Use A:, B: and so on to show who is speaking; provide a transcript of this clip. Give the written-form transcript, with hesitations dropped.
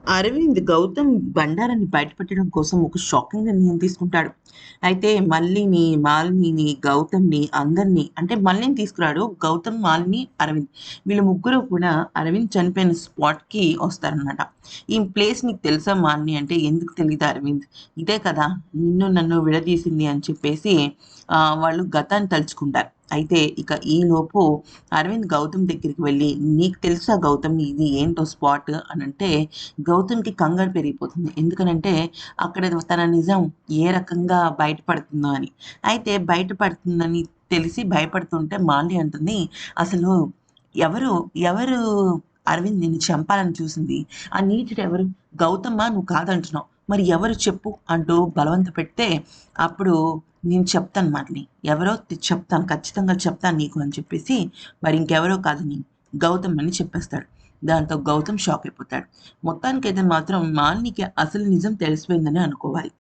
A: అరవింద్ గౌతమ్ బండారాన్ని బయటపెట్టడం కోసం ఒక షాకింగ్ నిర్ణయం తీసుకుంటాడు. అయితే మల్లిని, మాలినిని, గౌతమ్‌ని అందరిని అంటే మల్లిని తీసుకురాడు. గౌతమ్, మాలిని, అరవింద్ వీళ్ళు ముగ్గురు కూడా అరవింద్ చనిపోయిన స్పాట్‌కి వస్తారనమాట. "ఈ ప్లేస్ నీకు తెలుసా మాలిని" అంటే, "ఎందుకు తెలీదు అరవింద్. ఇదే కదా నిన్ను నన్ను విడదీసింది" అని చెప్పేసి వాళ్ళు గతాన్ని తలుచుకుంటారు. అయితే ఇక ఈలోపు అరవింద్ గౌతమ్ దగ్గరికి వెళ్ళి, "నీకు తెలుసా గౌతమ్ ఇది ఏంటో స్పాట్" అనంటే గౌతమ్‌కి కంగారు పెరిగిపోతుంది. ఎందుకనంటే అక్కడ తన నిజం ఏ రకంగా బయటపడుతుందో అని. అయితే బయటపడుతుందని తెలిసి భయపడుతుంటే మాల్ని అంటుంది, "అసలు ఎవరు, ఎవరు అరవింద్ నిన్ను చంపాలని చూసింది? ఆ నీచుడు ఎవరు? గౌతమా? నువ్వు కాదంటున్నావు. మరి ఎవరు చెప్పు" అంటూ బలవంత పెడితే అప్పుడు నేను చెప్తాను మాలిని. ఎవరో చెప్తాను. ఖచ్చితంగా చెప్తాను నీకు అని చెప్పేసి మరి ఇంకెవరో కాదని గౌతమ్ అని చెప్పేస్తాడు. దాంతో గౌతమ్ షాక్ అయిపోతాడు. మొత్తానికైతే మాత్రం మాలినికి అసలు నిజం తెలిసిపోయిందని అనుకోవాలి.